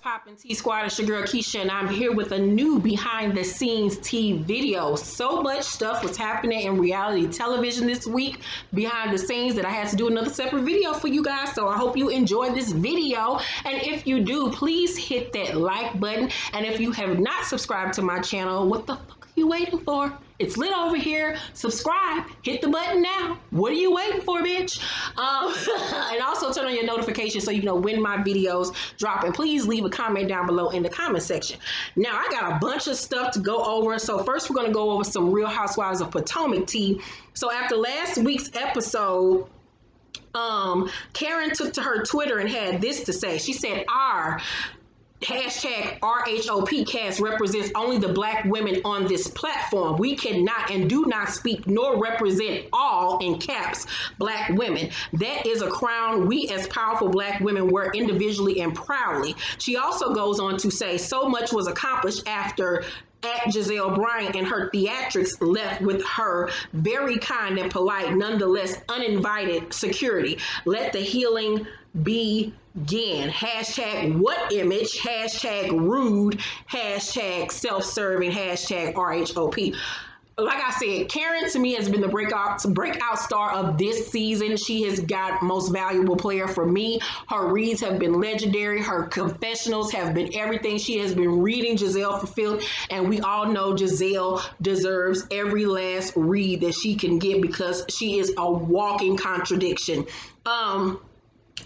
Poppin' T Squad, it's your girl Keisha, and I'm here with a new behind the scenes tea video. So much stuff was happening in reality television this week behind the scenes that I had to do another separate video for you guys. So I hope you enjoy this video, and if you do, please hit that like button. And if you have not subscribed to my channel, what the fuck are you waiting for? It's lit over here. Subscribe. Hit the button now. What are you waiting for, bitch? And also turn on your notifications so you know when my videos drop. And please leave a comment down below in the comment section. Now, I got a bunch of stuff to go over. So first, we're going to go over some Real Housewives of Potomac tea. So after last week's episode, Karen took to her Twitter and had this to say. She said, Hashtag RHOP cast represents only the black women on this platform. We cannot and do not speak nor represent all, in caps, black women. That is a crown we as powerful black women wear individually and proudly. She also goes on to say so much was accomplished after Giselle Bryant and her theatrics left with her very kind and polite, nonetheless uninvited security. Let the healing begin. Hashtag what image, hashtag rude, hashtag self-serving, hashtag RHOP. Like I said, Karen to me has been the breakout star of this season. She has got most valuable player for me. Her reads have been legendary. Her confessionals have been everything. She has been reading Giselle for filth, and we all know Giselle deserves every last read that she can get because she is a walking contradiction.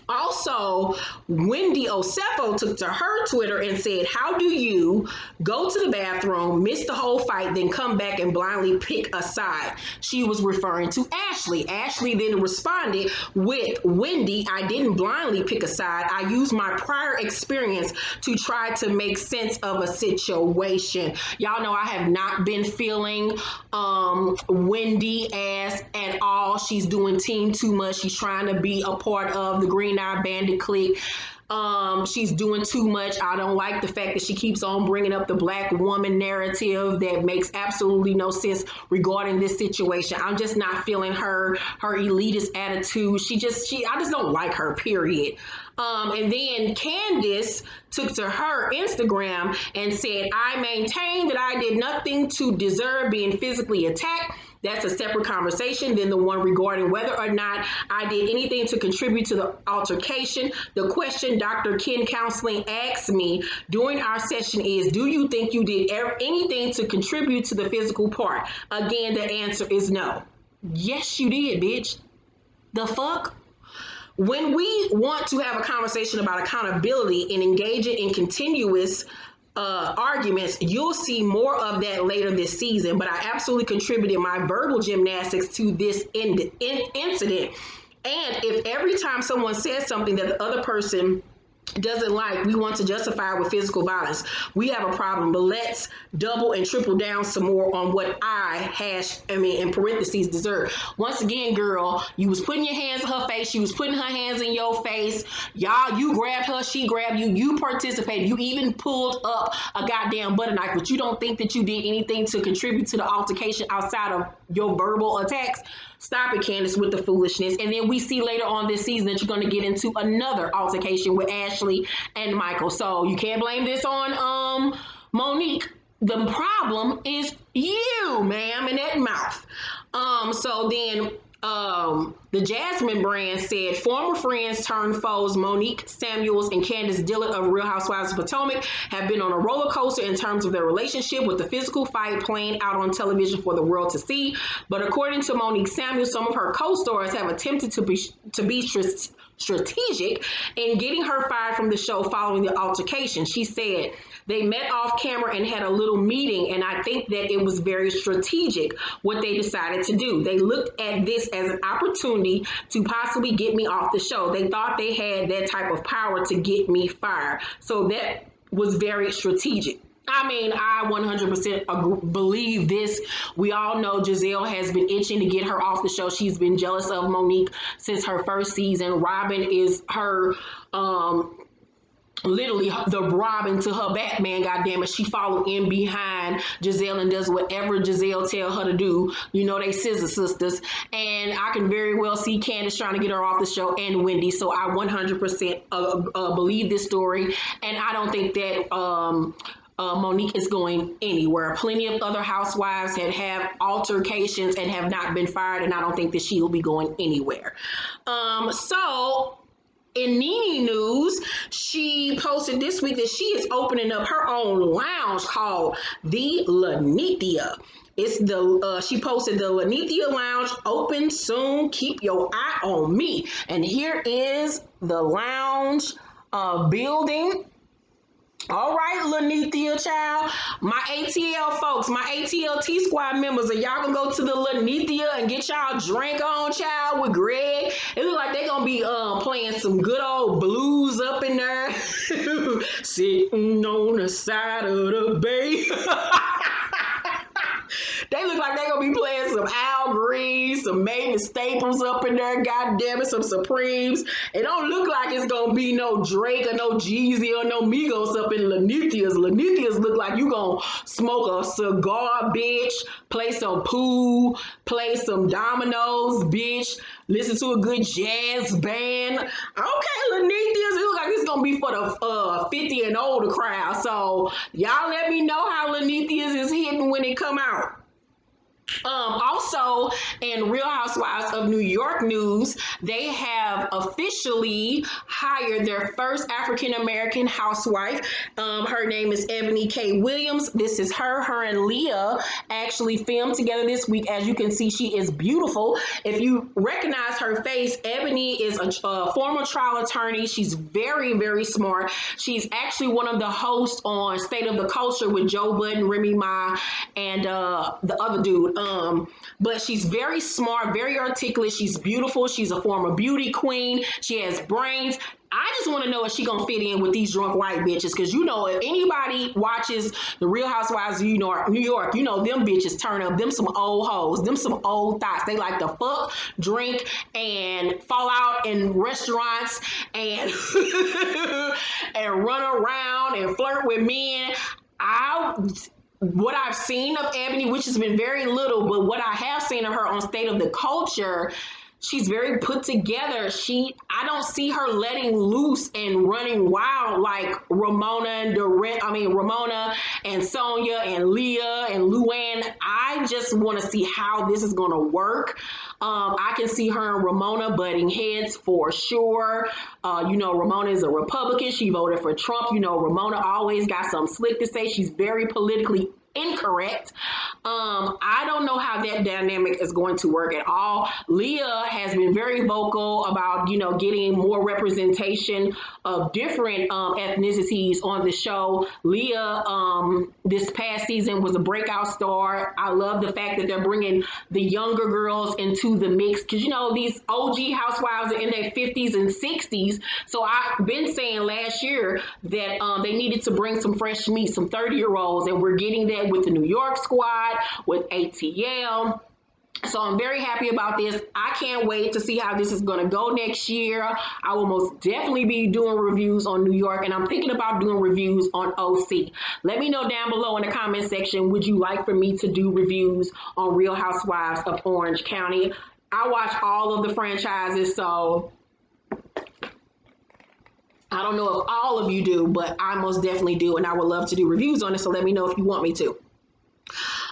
Also, Wendy Osefo took to her Twitter and said, how do you go to the bathroom, miss the whole fight, then come back and blindly pick a side? She was referring to Ashley. Ashley then responded with, Wendy, I didn't blindly pick a side. I used my prior experience to try to make sense of a situation. Y'all know I have not been feeling Wendy as at all. She's doing team too much. She's trying to be a part of the Green Eye Bandit clique. She's doing too much. I don't like the fact that she keeps on bringing up the black woman narrative that makes absolutely no sense regarding this situation. I'm just not feeling her elitist attitude. I just don't like her, period. And then Candace took to her Instagram and said, I maintain that I did nothing to deserve being physically attacked. That's a separate conversation than the one regarding whether or not I did anything to contribute to the altercation. The question Dr. Ken Counseling asked me during our session is, do you think you did anything to contribute to the physical part? Again, the answer is no. Yes, you did, bitch. The fuck? When we want to have a conversation about accountability and engaging in continuous arguments, you'll see more of that later this season, but I absolutely contributed my verbal gymnastics to this incident. And if every time someone says something that the other person doesn't like, we want to justify it with physical violence, we have a problem. But let's double and triple down some more on what in parentheses, deserve. Once again, girl, you was putting your hands in her face. She was putting her hands in your face. Y'all, you grabbed her. She grabbed you. You participated. You even pulled up a goddamn butter knife, but you don't think that you did anything to contribute to the altercation outside of your verbal attacks. Stop it, Candace, with the foolishness. And then we see later on this season that you're going to get into another altercation with Ashley and Michael. So you can't blame this on Monique. The problem is you, ma'am, in that mouth. So then the Jasmine brand said former friends turned foes Monique Samuels and Candace Dillard of Real Housewives of Potomac have been on a roller coaster in terms of their relationship, with the physical fight playing out on television for the world to see. But according to Monique Samuels, some of her co-stars have attempted to be strategic in getting her fired from the show following the altercation. She said they met off camera and had a little meeting, and I think that it was very strategic what they decided to do. They looked at this as an opportunity to possibly get me off the show. They thought they had that type of power to get me fired. So that was very strategic. I mean, I 100% believe this. We all know Giselle has been itching to get her off the show. She's been jealous of Monique since her first season. Robin is her literally the Robin to her Batman, goddamn it. She followed in behind Giselle and does whatever Giselle tell her to do. You know, they scissor sisters. And I can very well see Candace trying to get her off the show, and Wendy. So I 100% believe this story. And I don't think that Monique is going anywhere. Plenty of other housewives have altercations and have not been fired, and I don't think that she will be going anywhere. So in Nene news, she posted this week that she is opening up her own lounge called the Lanithia. It's the she posted the Lanithia Lounge open soon. Keep your eye on me. And here is the lounge building. All right, Lanithia, child. My ATL folks, my ATL T Squad members, are y'all gonna go to the Lanithia and get y'all drink on, child, with Greg? It look like they gonna be playing some good old blues up in there. Sitting on the side of the bay. They look like they're going to be playing some Al Green, some Mavis Staples up in there, goddamn it, some Supremes. It don't look like it's going to be no Drake or no Jeezy or no Migos up in Lanithia's. Lanithia's look like you going to smoke a cigar, bitch, play some pool, play some dominoes, bitch, listen to a good jazz band. Okay, Lanithia's, it look like it's going to be for the 50 and older crowd. So y'all let me know how Lanithia's is hitting when it come out. Also, in Real Housewives of New York news, they have officially hired their first African-American housewife. Her name is Ebony K Williams. This is her and Leah actually filmed together this week. As you can see, she is beautiful. If you recognize her face, Ebony is a former trial attorney. She's very, very smart. She's actually one of the hosts on State of the Culture with Joe Budden, Remy Ma, and the other dude. But she's very smart, very articulate. She's beautiful. She's a former beauty queen. She has brains. I just want to know if she gonna fit in with these drunk white bitches, because you know, if anybody watches the Real Housewives of New York, you know them bitches turn up. Them some old hoes. Them some old thoughts. They like to fuck, drink, and fall out in restaurants and and run around and flirt with men. What I've seen of Ebony, which has been very little, but what I have seen of her on State of the Culture, she's very put together. I don't see her letting loose and running wild like Ramona and Sonia and Leah and Luann. I just want to see how this is going to work. I can see her and Ramona butting heads for sure. You know, Ramona is a Republican. She voted for Trump. You know, Ramona always got something slick to say. She's very politically incorrect. I don't know how that dynamic is going to work at all. Leah has been very vocal about, you know, getting more representation of different ethnicities on the show. Leah, this past season, was a breakout star. I love the fact that they're bringing the younger girls into the mix, because, you know, these OG housewives are in their 50s and 60s. So I've been saying last year that they needed to bring some fresh meat, some 30-year-olds, and we're getting that with the New York squad, with ATL. So I'm very happy about this. I can't wait to see how this is going to go next year. I will most definitely be doing reviews on New York, and I'm thinking about doing reviews on OC. Let me know down below in the comment section, would you like for me to do reviews on Real Housewives of Orange County? I watch all of the franchises, so I don't know if all of you do, but I most definitely do, and I would love to do reviews on it, so let me know if you want me to.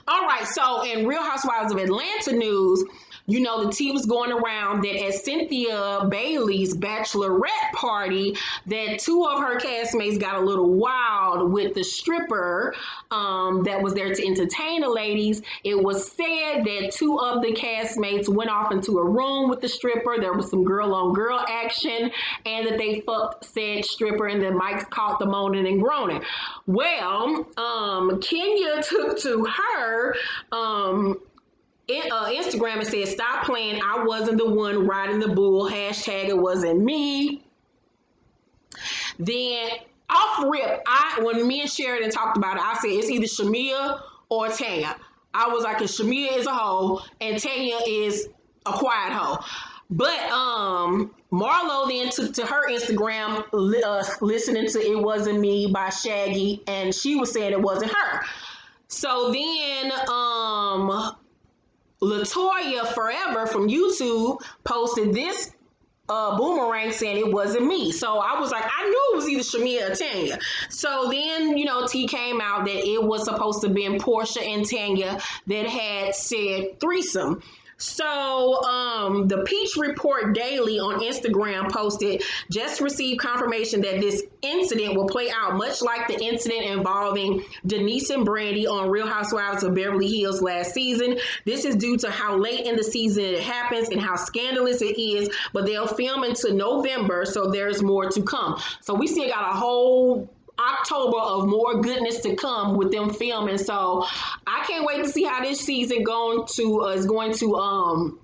All right, so in Real Housewives of Atlanta news, you know, the tea was going around that at Cynthia Bailey's bachelorette party, that two of her castmates got a little wild with the stripper that was there to entertain the ladies. It was said that two of the castmates went off into a room with the stripper. There was some girl-on-girl action, and that they fucked said stripper, and then Mike caught the moaning and groaning. Well, Kenya took to her Instagram and said, "Stop playing. I wasn't the one riding the bull. Hashtag it wasn't me." Then off rip, when me and Sheridan talked about it, I said it's either Shamia or Tanya. I was like, Shamia is a hoe and Tanya is a quiet hoe. But Marlo then took to her Instagram, listening to "It Wasn't Me" by Shaggy, and she was saying it wasn't her. So then Latoya Forever from YouTube posted this boomerang saying it wasn't me. So I was like, I knew it was either Shamia or Tanya. So then, T came out that it was supposed to be Portia and Tanya that had said threesome. So the Peach Report Daily on Instagram posted, just received confirmation that this incident will play out much like the incident involving Denise and Brandy on Real Housewives of Beverly Hills last season. This is due to how late in the season it happens and how scandalous it is, but they'll film into November, so there's more to come. So we still got a whole October of more goodness to come with them filming. So I can't wait to see how this season is going to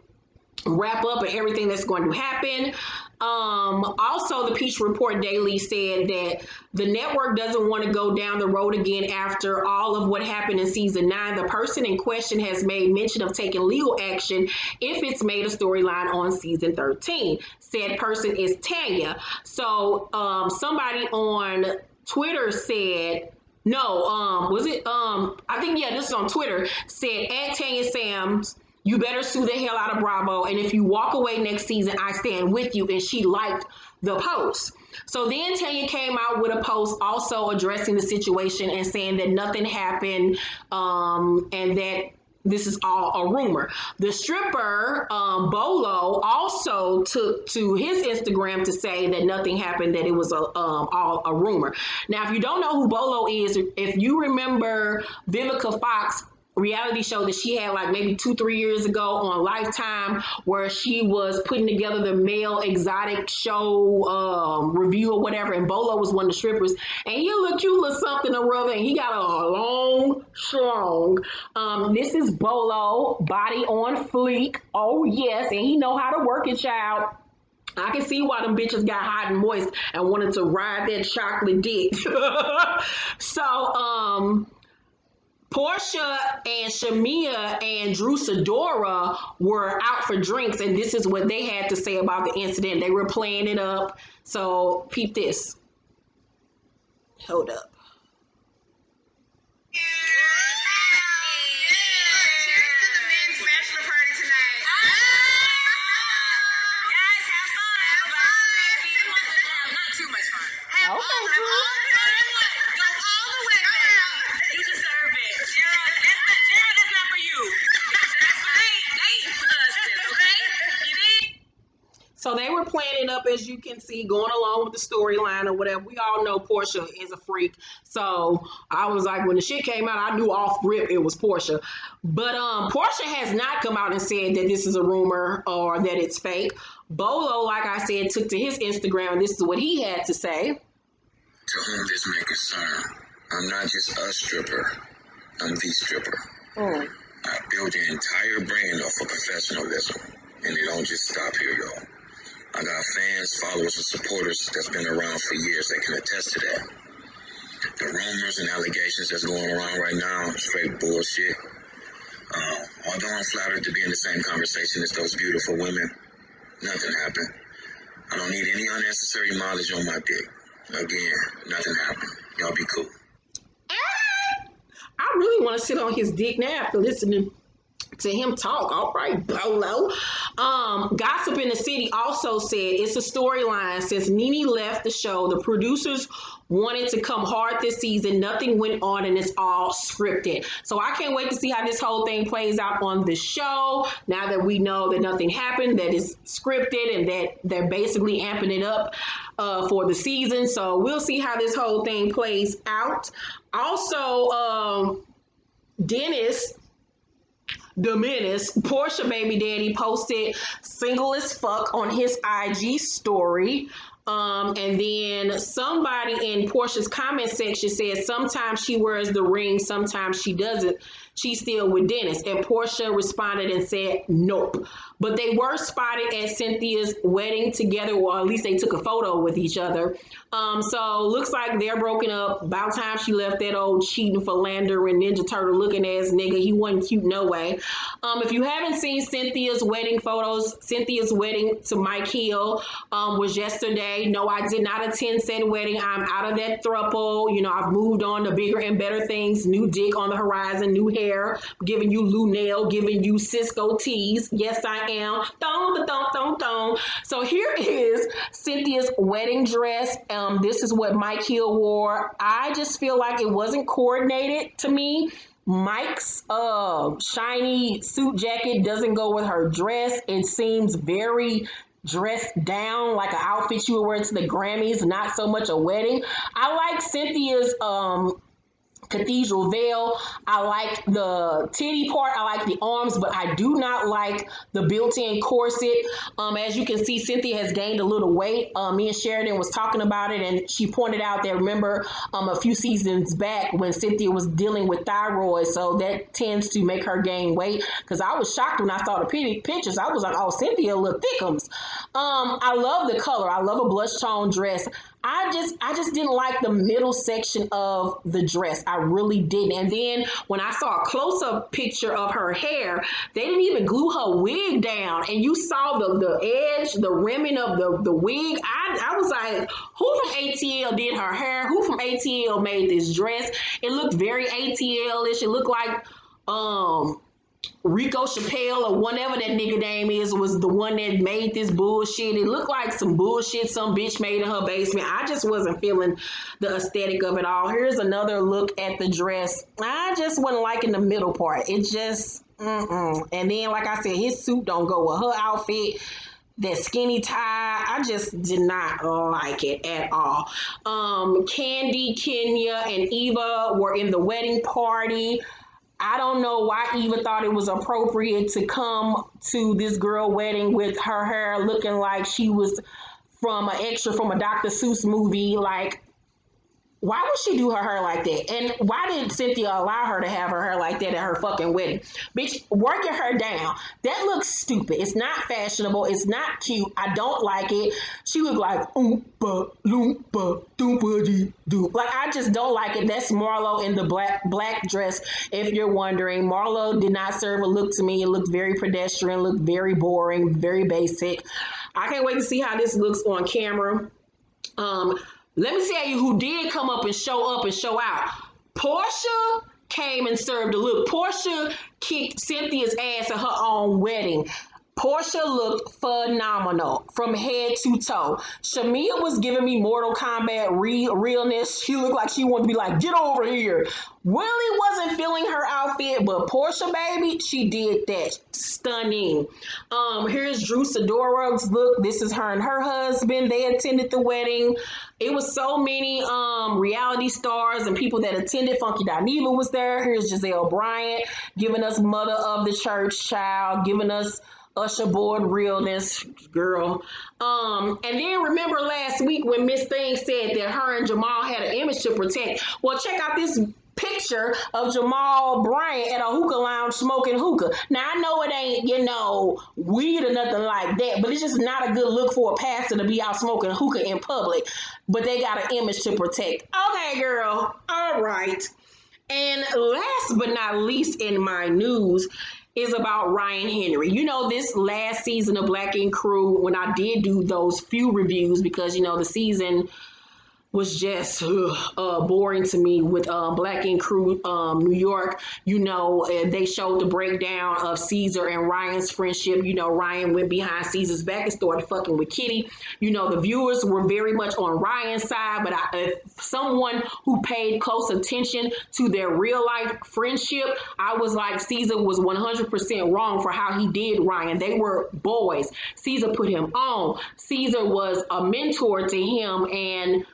wrap up and everything that's going to happen. Also, the Peach Report Daily said that the network doesn't want to go down the road again after all of what happened in season 9. The person in question has made mention of taking legal action if it's made a storyline on season 13. Said person is Tanya. So somebody on Twitter said, no, was it? I think, yeah, this is on Twitter, said, at Tanya Sams, you better sue the hell out of Bravo. And if you walk away next season, I stand with you. And she liked the post. So then Tanya came out with a post also addressing the situation and saying that nothing happened and that this is all a rumor. The stripper, Bolo, also took to his Instagram to say that nothing happened, that it was all a rumor. Now, if you don't know who Bolo is, if you remember Vivica Fox reality show that she had like maybe 2-3 years ago on Lifetime, where she was putting together the male exotic show review or whatever, and Bolo was one of the strippers, and he looked cute, little something or other, and he got a long schlong. This is Bolo, body on fleek. Oh yes, and he know how to work it, child. I can see why them bitches got hot and moist and wanted to ride that chocolate dick. So Portia and Shamia and Drew Sidora were out for drinks, and this is what they had to say about the incident. They were playing it up. So peep this. Hold up. So they were playing it up, as you can see, going along with the storyline or whatever. We all know Portia is a freak. So I was like, when the shit came out, I knew off rip it was Portia. But Portia has not come out and said that this is a rumor or that it's fake. Bolo, like I said, took to his Instagram. This is what he had to say. To whom this may concern, I'm not just a stripper. I'm the stripper. I built an entire brand off of professionalism. And it don't just stop here, y'all. I got fans, followers, and supporters that's been around for years that can attest to that. The rumors and allegations that's going around right now, straight bullshit. Although I'm flattered to be in the same conversation as those beautiful women, nothing happened. I don't need any unnecessary mileage on my dick. Again, nothing happened. Y'all be cool. I really want to sit on his dick now after listening to him talk. All right, Bolo. Gossip in the City also said it's a storyline. Since Nene left the show, the producers wanted to come hard this season. Nothing went on and it's all scripted. So I can't wait to see how this whole thing plays out on the show. Now that we know that nothing happened, that it's scripted, and that they're basically amping it up for the season. So we'll see how this whole thing plays out. Also, Dennis the Menace, Portia baby daddy, posted single as fuck on his IG story. And then somebody in Portia's comment section said sometimes she wears the ring, sometimes she doesn't. she's still with Dennis. And Portia responded and said, nope. But they were spotted at Cynthia's wedding together, or at least they took a photo with each other. So looks like they're broken up. About time she left that old cheating, philandering, Ninja Turtle looking ass nigga. He wasn't cute no way. If you haven't seen Cynthia's wedding photos, Cynthia's wedding to Mike Hill was yesterday. No, I did not attend said wedding. I'm out of that throuple. You know, I've moved on to bigger and better things. New dick on the horizon, new hair, giving you Lou Nail, giving you Cisco tees. Yes, I am. Thong. So here is Cynthia's wedding dress. This is what Mike Hill wore. I just feel like it wasn't coordinated to me. Mike's shiny suit jacket doesn't go with her dress. It seems very dressed down, like an outfit you would wear to the Grammys, not so much a wedding. I like Cynthia's cathedral veil. I like the titty part. I like the arms, but I do not like the built-in corset. As you can see, Cynthia has gained a little weight. Me and Sheridan was talking about it, and she pointed out that, remember, a few seasons back when Cynthia was dealing with thyroid, so that tends to make her gain weight. Because I was shocked when I saw the pictures. I was like, oh, Cynthia look thickums. I love the color. I love a blush tone dress. I just didn't like the middle section of the dress. I really didn't. And then when I saw a close-up picture of her hair, they didn't even glue her wig down. And you saw the edge, the rimming of the wig. I was like, who from ATL did her hair? Who from ATL made this dress? It looked very ATL-ish. It looked like Rico Chappelle or whatever that nigga name is was the one that made this bullshit. It looked like some bullshit some bitch made in her basement. I just wasn't feeling the aesthetic of it all. Here's another look at the dress. I just wasn't liking the middle part. It just, And then, like I said, his suit don't go with her outfit. That skinny tie, I just did not like it at all. Candy, Kenya, and Eva were in the wedding party. I don't know why Eva thought it was appropriate to come to this girl wedding with her hair looking like she was from an extra from a Dr. Seuss movie. Like, why would she do her hair like that? And why did Cynthia allow her to have her hair like that at her fucking wedding? Bitch, work your hair down. That looks stupid. It's not fashionable. It's not cute. I don't like it. She looked like oompa loompa doompa dee doo. Like, I just don't like it. That's Marlo in the black dress. If you're wondering, Marlo did not serve a look to me. It looked very pedestrian, looked very boring, very basic. I can't wait to see how this looks on camera. Let me tell you who did come up and show out. Portia came and served a look. Portia kicked Cynthia's ass at her own wedding. Portia looked phenomenal from head to toe. Shamia was giving me Mortal Kombat realness. She looked like she wanted to be like, get over here. Willie wasn't feeling her outfit, but Portia, baby, she did that. Stunning. Here's Drew Sidora's look. This is her and her husband. They attended the wedding. It was so many reality stars and people that attended. Funky Dineva was there. Here's Giselle Bryant giving us mother of the church child, giving us Usher board realness, girl. And then remember last week when Miss Thing said that her and Jamal had an image to protect. Well, check out this picture of Jamal Bryant at a hookah lounge smoking hookah. Now, I know it ain't, weed or nothing like that, but it's just not a good look for a pastor to be out smoking hookah in public. But they got an image to protect. Okay, girl. All right. And last but not least in my news is about Ryan Henry. This last season of Black Ink Crew, when I did do those few reviews, because, the season was just boring to me with Black Ink Crew New York. They showed the breakdown of Caesar and Ryan's friendship. Ryan went behind Caesar's back and started fucking with Kitty. The viewers were very much on Ryan's side, but if someone who paid close attention to their real life friendship, I was like, Caesar was 100% wrong for how he did Ryan. They were boys. Caesar put him on. Caesar was a mentor to him, and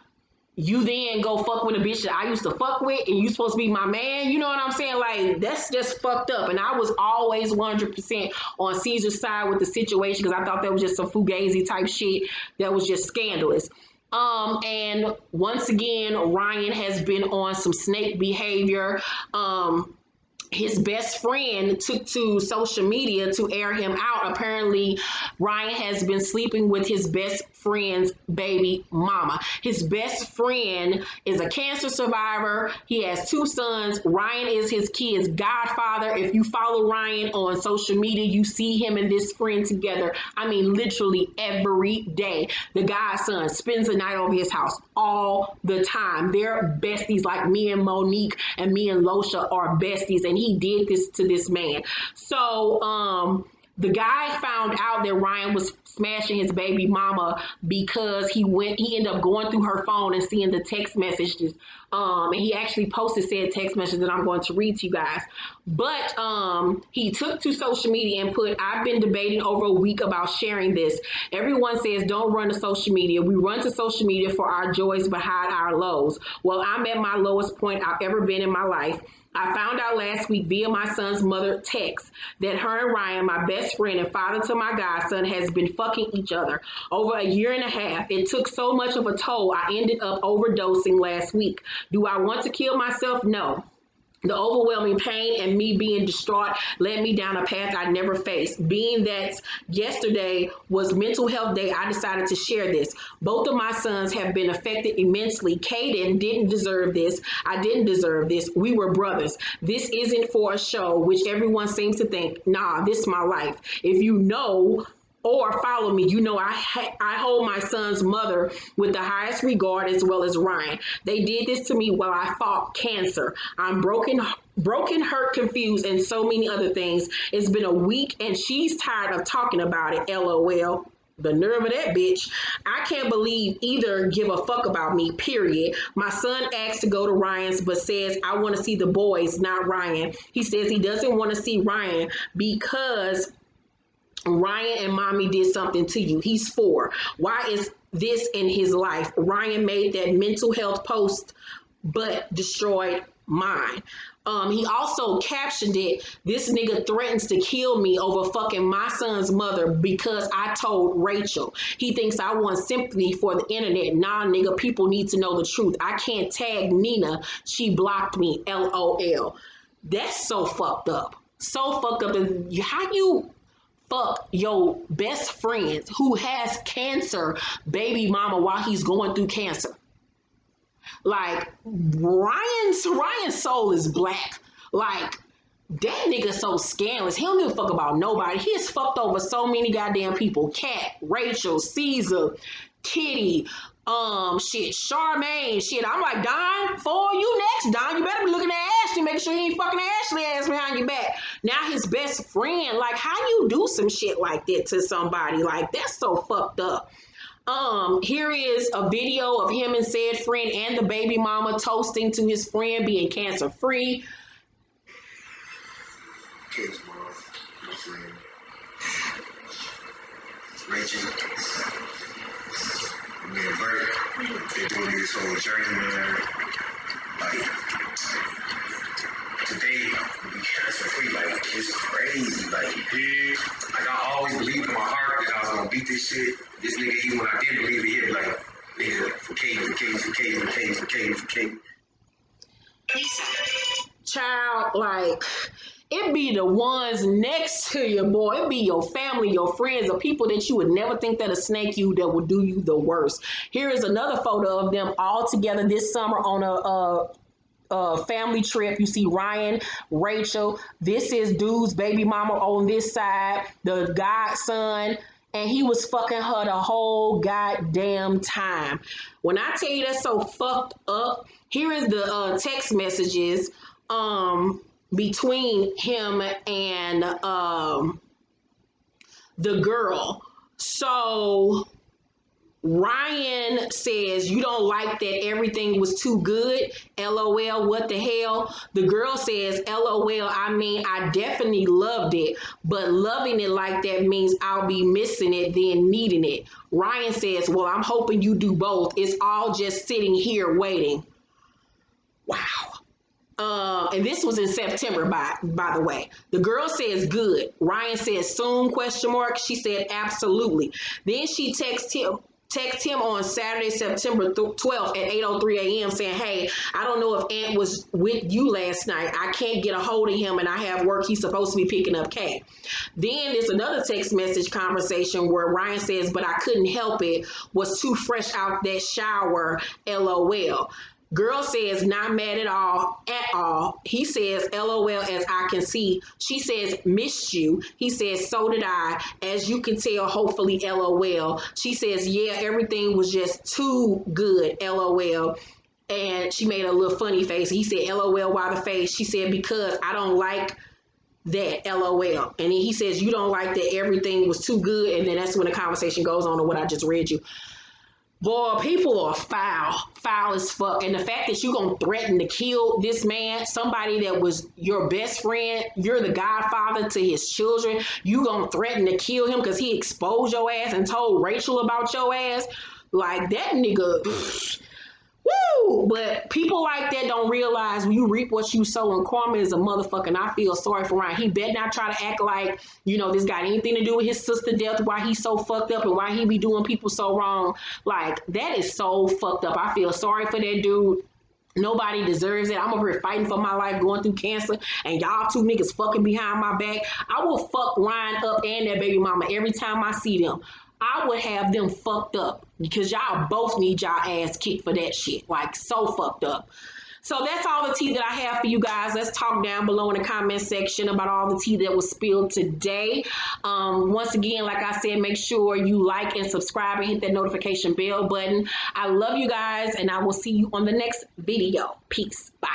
you then go fuck with a bitch that I used to fuck with, and you supposed to be my man. You know what I'm saying? Like, that's just fucked up. And I was always 100% on Caesar's side with the situation, because I thought that was just some fugazi type shit that was just scandalous. And once again, Ryan has been on some snake behavior. his best friend took to social media to air him out. Apparently, Ryan has been sleeping with his best friend's baby mama. His best friend is a cancer survivor. He has 2 sons. Ryan is his kid's godfather. If you follow Ryan on social media, you see him and this friend together. I mean, literally every day. The godson spends the night over his house all the time. They're besties, like me and Monique and me and Losha are besties, and he did this to this man. So the guy found out that Ryan was smashing his baby mama because he ended up going through her phone and seeing the text messages. And he actually posted said text message that I'm going to read to you guys. But he took to social media and put, I've been debating over a week about sharing this. Everyone says don't run to social media. We run to social media for our joys behind our lows. Well, I'm at my lowest point I've ever been in my life. I found out last week via my son's mother text that her and Ryan, my best friend and father to my godson, has been fucking each other over a year and a half. It took so much of a toll. I ended up overdosing last week. Do I want to kill myself? No. The overwhelming pain and me being distraught led me down a path I never faced. Being that yesterday was mental health day, I decided to share this. Both of my sons have been affected immensely. Caden didn't deserve this. I didn't deserve this. We were brothers. This isn't for a show, which everyone seems to think. Nah, this is my life. If you know or follow me, you know I hold my son's mother with the highest regard, as well as Ryan. They did this to me while I fought cancer. I'm broken, hurt, confused, and so many other things. It's been a week and she's tired of talking about it, LOL. The nerve of that bitch. I can't believe either give a fuck about me, period. My son asked to go to Ryan's, but says, I want to see the boys, not Ryan. He says he doesn't want to see Ryan because Ryan and mommy did something to you. He's 4. Why is this in his life? Ryan made that mental health post, but destroyed mine. He also captioned it, this nigga threatens to kill me over fucking my son's mother because I told Rachel. He thinks I want sympathy for the internet. Nah, nigga, people need to know the truth. I can't tag Nene. She blocked me, LOL. That's so fucked up. So fucked up. How you fuck your best friend who has cancer baby mama while he's going through cancer? Like, Ryan's soul is black. Like, that nigga so scandalous. He don't give a fuck about nobody. He has fucked over so many goddamn people. Kat, Rachel, Caesar, Kitty, shit, Charmaine, shit. I'm like, Don, for you next, Don. You better be looking at Ashley, making sure you ain't fucking Ashley ass behind your back. Now his best friend, like, how you do some shit like that to somebody? Like, that's so fucked up. Here is a video of him and said friend and the baby mama toasting to his friend being cancer free. Kids, mom, my friend, Rachel, me and Bert, they're doing this whole journey, man. Like, today, we be cancer free. Like, it's crazy. Like I always believed in my heart that I was gonna beat this shit. This nigga, even when I didn't believe it, he was like, nigga, for Caden. Child, like, it be the ones next to you, boy. It be your family, your friends, the people that you would never think that'll snake you, that will do you the worst. Here is another photo of them all together this summer on a family trip. You see Ryan, Rachel. This is dude's baby mama on this side, the godson, and he was fucking her the whole goddamn time. When I tell you that's so fucked up, here is the text messages between him and the girl. So Ryan says, you don't like that everything was too good? LOL, what the hell? The girl says, LOL, I mean, I definitely loved it, but loving it like that means I'll be missing it, then needing it. Ryan says, well, I'm hoping you do both. It's all just sitting here waiting. Wow. And this was in September, by the way. The girl says good. Ryan says soon, question mark. She said absolutely. Then she texts him text him on Saturday, September 12th at 8:03 a.m. saying, hey, I don't know if Ant was with you last night. I can't get a hold of him and I have work. He's supposed to be picking up Kay. Then there's another text message conversation where Ryan says, but I couldn't help it. Was too fresh out that shower, LOL. Girl says, not mad at all. He says, LOL, as I can see. She says, missed you. He says, so did I. As you can tell, hopefully, LOL. She says, yeah, everything was just too good, LOL. And she made a little funny face. He said, LOL, why the face? She said, because I don't like that, LOL. And then he says, you don't like that everything was too good. And then that's when the conversation goes on to what I just read you. Boy, people are foul as fuck. And the fact that you're going to threaten to kill this man, somebody that was your best friend, you're the godfather to his children, you going to threaten to kill him because he exposed your ass and told Rachel about your ass. Like, that nigga, woo! But people like that don't realize when you reap what you sow, and karma is a motherfucker. And I feel sorry for Ryan. He better not try to act like, you know, this got anything to do with his sister death, why he's so fucked up and why he be doing people so wrong. Like, that is so fucked up. I feel sorry for that dude. Nobody deserves it. I'm over here fighting for my life, going through cancer, and y'all two niggas fucking behind my back. I will fuck Ryan up and that baby mama every time I see them. I would have them fucked up because y'all both need y'all ass kicked for that shit. Like, so fucked up. So that's all the tea that I have for you guys. Let's talk down below in the comment section about all the tea that was spilled today. Once again, like I said, make sure you like and subscribe and hit that notification bell button. I love you guys, and I will see you on the next video. Peace. Bye.